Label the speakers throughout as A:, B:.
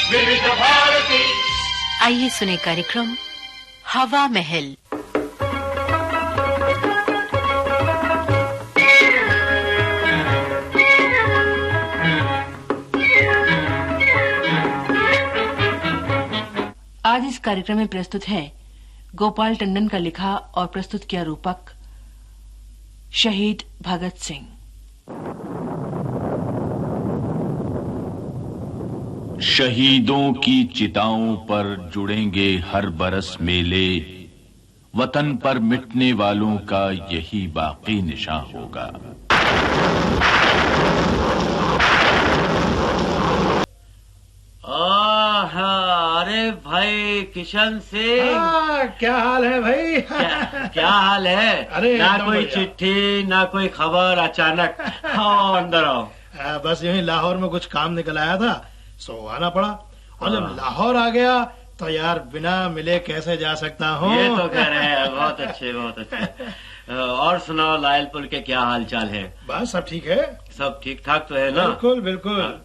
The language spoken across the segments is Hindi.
A: विविध भारती।
B: आइए सुने कार्यक्रम हवा महल।
C: आज इस कार्यक्रम में प्रस्तुत है गोपाल टंडन का लिखा और प्रस्तुत किया रूपक शहीद भगत सिंह।
D: शहीदों की चिताओं पर जुड़ेंगे हर बरस मेले, वतन पर मिटने वालों का यही बाकी निशान होगा।
E: अरे भाई किशन सिंह,
F: क्या हाल है भाई?
E: क्या हाल है?
F: अरे
E: ना कोई चिट्ठी ना कोई खबर, अचानक आओ अंदर आओ।
F: बस यही लाहौर में कुछ काम निकल आया था, सो आना पड़ा। और जब लाहौर आ गया तो यार बिना मिले कैसे जा सकता हूँ।
E: ये तो कह रहे हैं, बहुत अच्छे बहुत अच्छे। और सुनाओ लायलपुर के क्या हाल चाल है?
F: बस सब ठीक है, सब
E: ठीक ठाक तो है ना?
F: बिल्कुल बिल्कुल।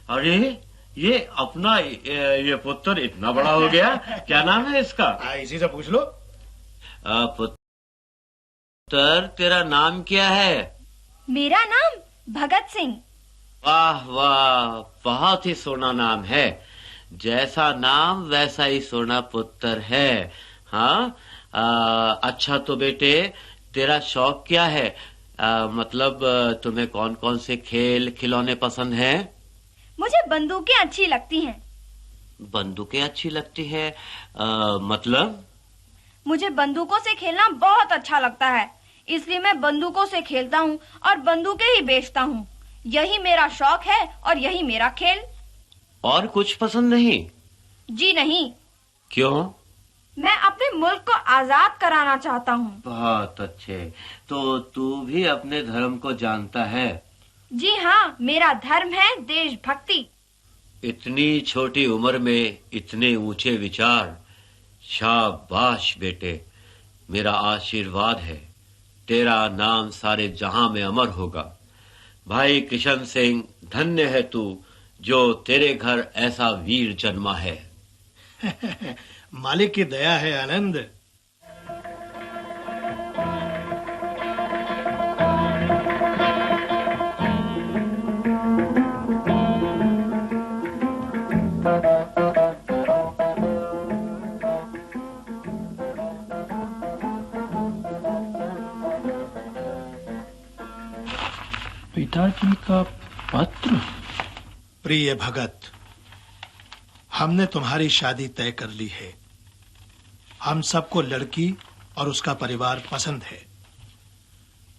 E: अरे ये अपना ये पुत्र इतना बड़ा हो गया, क्या नाम है इसका?
F: इसी से पूछ लो।
E: पुत्र तेरा नाम क्या है?
G: मेरा नाम भगत सिंह।
E: वाह वाह, बहुत ही सोना नाम है। जैसा नाम वैसा ही सोना पुत्र है। हाँ, अच्छा तो बेटे तेरा शौक क्या है? मतलब तुम्हें कौन कौन से खेल खिलौने पसंद हैं?
G: मुझे बंदूकें अच्छी लगती हैं।
E: बंदूकें अच्छी लगती है? मतलब?
G: मुझे बंदूकों से खेलना बहुत अच्छा लगता है, इसलिए मैं बंदूकों से खेलता हूँ और बंदूकें ही बेचता हूँ। यही मेरा शौक है और यही मेरा खेल।
E: और कुछ पसंद नहीं?
G: जी नहीं।
E: क्यों?
G: मैं अपने मुल्क को आजाद कराना चाहता हूँ।
E: बहुत अच्छे, तो तू भी अपने धर्म को जानता है?
G: जी हाँ, मेरा धर्म है देशभक्ति।
E: इतनी छोटी उम्र में इतने ऊंचे विचार, शाबाश बेटे। मेरा आशीर्वाद है, तेरा नाम सारे जहां में अमर होगा। भाई किशन सिंह, धन्य है तू जो तेरे घर ऐसा वीर जन्मा है।
F: मालिक की दया है आनंद।
H: पिताजी का पत्र।
F: प्रिय भगत, हमने तुम्हारी शादी तय कर ली है। हम सबको लड़की और उसका परिवार पसंद है।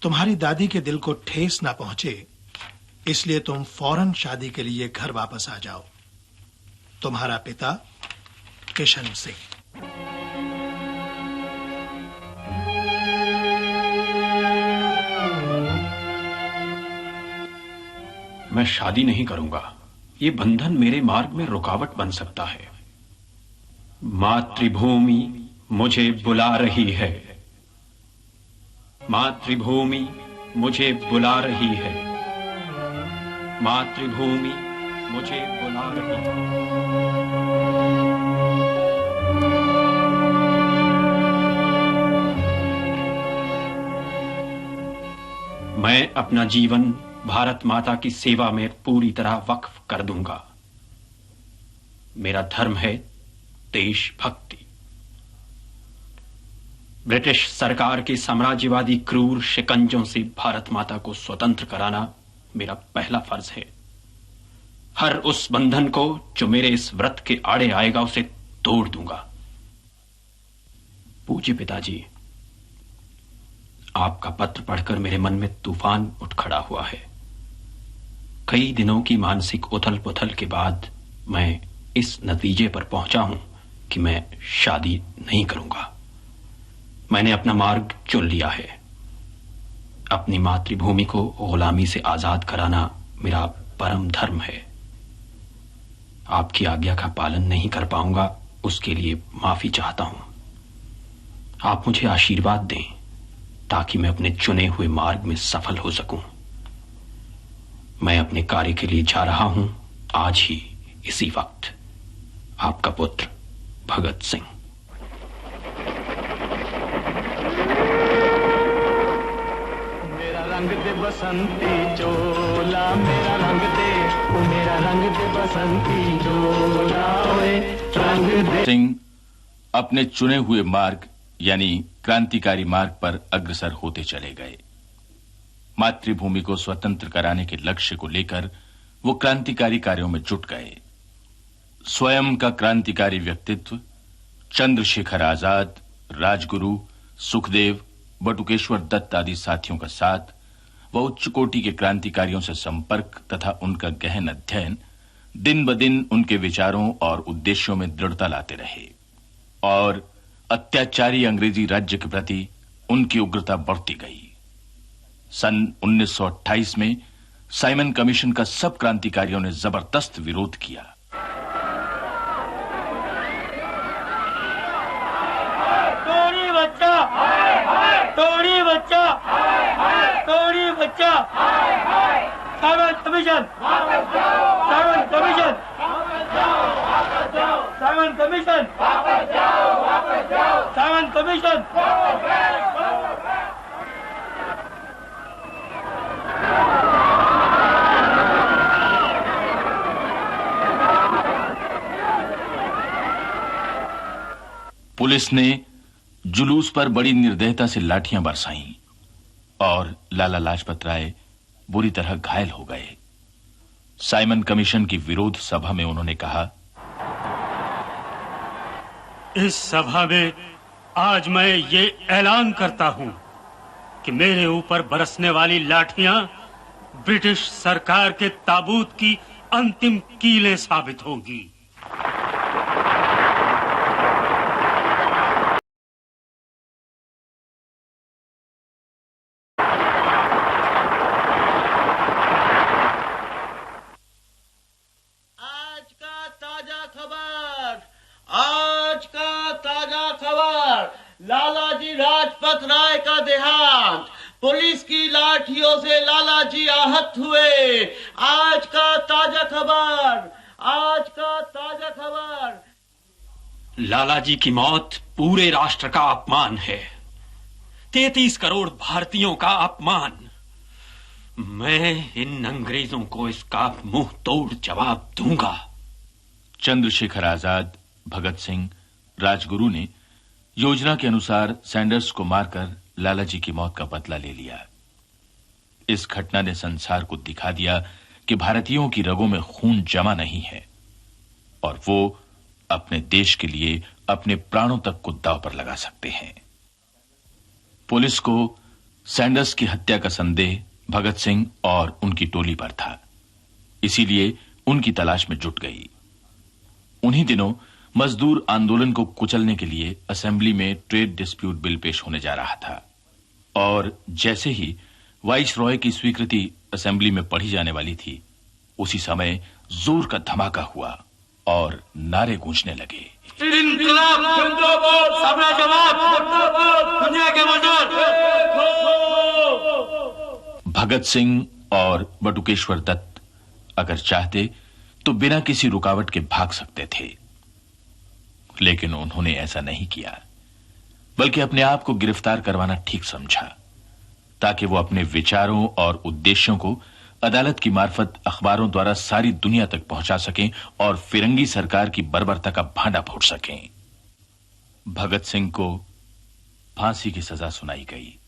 F: तुम्हारी दादी के दिल को ठेस ना पहुंचे, इसलिए तुम फौरन शादी के लिए घर वापस आ जाओ। तुम्हारा पिता किशन सिंह।
H: मैं शादी नहीं करूंगा। ये बंधन मेरे मार्ग में रुकावट बन सकता है। मातृभूमि मुझे बुला रही है। मातृभूमि मुझे बुला रही है। मातृभूमि मुझे बुला रही है। मैं अपना जीवन भारत माता की सेवा में पूरी तरह वक्फ कर दूंगा। मेरा धर्म है देशभक्ति। ब्रिटिश सरकार के साम्राज्यवादी क्रूर शिकंजों से भारत माता को स्वतंत्र कराना मेरा पहला फर्ज है। हर उस बंधन को जो मेरे इस व्रत के आड़े आएगा उसे तोड़ दूंगा। पूज्य पिताजी, आपका पत्र पढ़कर मेरे मन में तूफान उठ खड़ा हुआ है। कई दिनों की मानसिक उथल पुथल के बाद मैं इस नतीजे पर पहुंचा हूं कि मैं शादी नहीं करूंगा। मैंने अपना मार्ग चुन लिया है। अपनी मातृभूमि को गुलामी से आजाद कराना मेरा परम धर्म है। आपकी आज्ञा का पालन नहीं कर पाऊंगा, उसके लिए माफी चाहता हूं। आप मुझे आशीर्वाद दें ताकि मैं अपने चुने हुए मार्ग में सफल हो सकूं। मैं अपने कार्य के लिए जा रहा हूं आज ही, इसी वक्त। आपका पुत्र भगत सिंह।
A: मेरा रंग दे बसंती चोला, मेरा रंग दे, मेरा रंग दे बसंती चोला, ओए रंग दे।
D: सिंह अपने चुने हुए मार्ग यानी क्रांतिकारी मार्ग पर अग्रसर होते चले गए। मातृभूमि को स्वतंत्र कराने के लक्ष्य को लेकर वो क्रांतिकारी कार्यों में जुट गए। स्वयं का क्रांतिकारी व्यक्तित्व, चंद्रशेखर आजाद, राजगुरु, सुखदेव, बटुकेश्वर दत्त आदि साथियों का साथ व उच्च कोटि के क्रांतिकारियों से संपर्क तथा उनका गहन अध्ययन दिन ब दिन उनके विचारों और उद्देश्यों में दृढ़ता लाते रहे और अत्याचारी अंग्रेजी राज्य के प्रति उनकी उग्रता बढ़ती गई। सन 1928 में साइमन कमीशन का सब क्रांतिकारियों ने जबरदस्त विरोध किया।
A: तोड़ी बच्चा, तोड़ी बच्चा, तोड़ी बच्चा, Simon commission, Simon commission, Simon commission, Simon commission.
D: Police ने जुलूस पर बड़ी निर्दयता से लाठियां बरसाईं और लाला लाजपत राय बुरी तरह घायल हो गए। साइमन कमीशन की विरोध सभा में उन्होंने कहा,
I: इस सभा में आज मैं ये ऐलान करता हूं कि मेरे ऊपर बरसने वाली लाठियां ब्रिटिश सरकार के ताबूत की अंतिम कीलें साबित होंगी।
E: लालाजी राजपत राय का देहांत, पुलिस की लाठियों से लालाजी आहत हुए। आज का ताजा खबर, आज का ताजा खबर।
H: लालाजी की मौत पूरे राष्ट्र का अपमान है, 33 करोड़ भारतीयों का अपमान। मैं इन अंग्रेजों को इसका मुंह तोड़ जवाब दूंगा।
D: चंद्रशेखर आजाद, भगत सिंह, राजगुरु ने योजना के अनुसार सैंडर्स को मारकर लालाजी की मौत का बदला ले लिया। इस घटना ने संसार को दिखा दिया कि भारतीयों की रगों में खून जमा नहीं है और वो अपने देश के लिए अपने प्राणों तक को दांव पर लगा सकते हैं। पुलिस को सैंडर्स की हत्या का संदेह भगत सिंह और उनकी टोली पर था, इसीलिए उनकी तलाश में जुट गई। उन्हीं दिनों मजदूर आंदोलन को कुचलने के लिए असेंबली में ट्रेड डिस्प्यूट बिल पेश होने जा रहा था और जैसे ही वाइस रॉय की स्वीकृति असेंबली में पढ़ी जाने वाली थी, उसी समय जोर का धमाका हुआ और नारे गूंजने लगे।
A: इंकलाब जिंदाबाद, साम्राज्यवाद मुर्दाबाद, दुनिया के मजदूर।
D: भगत सिंह और बटुकेश्वर दत्त अगर चाहते तो बिना किसी रुकावट के भाग सकते थे, लेकिन उन्होंने ऐसा नहीं किया, बल्कि अपने आप को गिरफ्तार करवाना ठीक समझा ताकि वो अपने विचारों और उद्देश्यों को अदालत की मार्फत अखबारों द्वारा सारी दुनिया तक पहुंचा सकें और फिरंगी सरकार की बर्बरता का भांडा फोड़ सकें। भगत सिंह को फांसी की सजा सुनाई गई।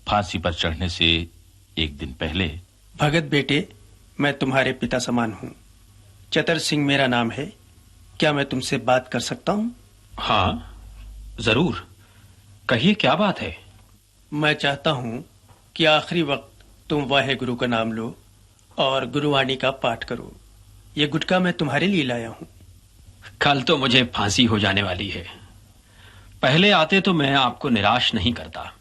D: फांसी पर चढ़ने से एक दिन पहले,
J: भगत बेटे, मैं तुम्हारे पिता समान हूं। चतर सिंह मेरा नाम है। क्या मैं तुमसे बात कर सकता हूं?
H: हाँ, जरूर, कहिए क्या बात है।
J: मैं चाहता हूं कि आखिरी वक्त तुम वाहे गुरु का नाम लो और गुरुवाणी का पाठ करो। ये गुटका मैं तुम्हारे लिए लाया हूं।
H: कल तो मुझे फांसी हो जाने वाली है, पहले आते तो मैं आपको निराश नहीं करता।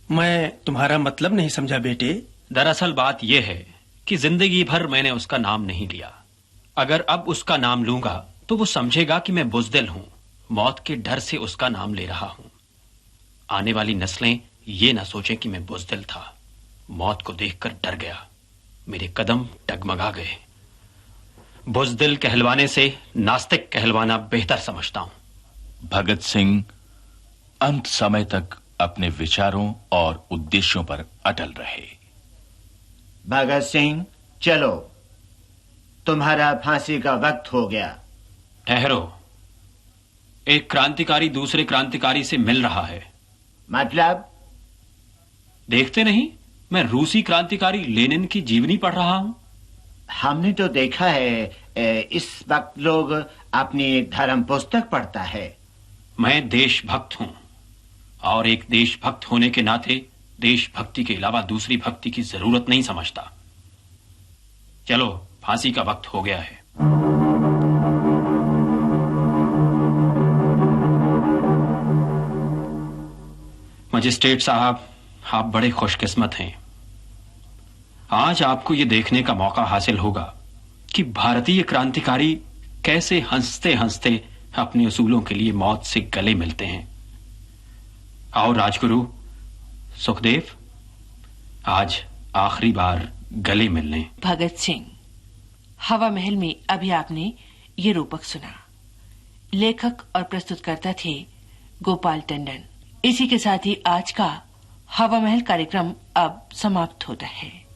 J: मैं तुम्हारा मतलब नहीं समझा बेटे।
H: दरअसल बात यह है कि जिंदगी भर मैंने उसका नाम नहीं लिया। अगर अब उसका नाम लूंगा तो वो समझेगा कि मैं बुज़दिल हूं, मौत के डर से उसका नाम ले रहा हूं। आने वाली नस्लें ये ना सोचें कि मैं बुज़दिल था। मौत को देखकर डर गया, मेरे कदम डगमगा गए। बुज़दिल कहलवाने से नास्तिक कहलवाना बेहतर समझता हूं।
D: भगत सिंह अंत समय तक अपने विचारों और उद्देश्यों पर अटल रहे।
K: भगत सिंह, चलो, तुम्हारा फांसी का वक्त हो गया।
H: ठहरो, एक क्रांतिकारी दूसरे क्रांतिकारी से मिल रहा है।
K: मतलब?
H: देखते नहीं, मैं रूसी क्रांतिकारी लेनिन की जीवनी पढ़ रहा हूं।
K: हमने तो देखा है इस वक्त लोग अपनी धर्म पुस्तक पढ़ता है।
H: मैं देशभक्त हूं और एक देशभक्त होने के नाते देशभक्ति के अलावा दूसरी भक्ति की जरूरत नहीं समझता। चलो, फांसी का वक्त हो गया है। मजिस्ट्रेट साहब, आप बड़े खुशकिस्मत हैं। आज आपको यह देखने का मौका हासिल होगा कि भारतीय क्रांतिकारी कैसे हंसते हंसते अपने उसूलों के लिए मौत से गले मिलते हैं। आओ राजगुरु सुखदेव, आज आखिरी बार गले मिलने।
C: भगत सिंह, हवा महल में अभी आपने ये रूपक सुना। लेखक और प्रस्तुतकर्ता थे गोपाल टंडन। इसी के साथ ही आज का हवा महल कार्यक्रम अब समाप्त होता है।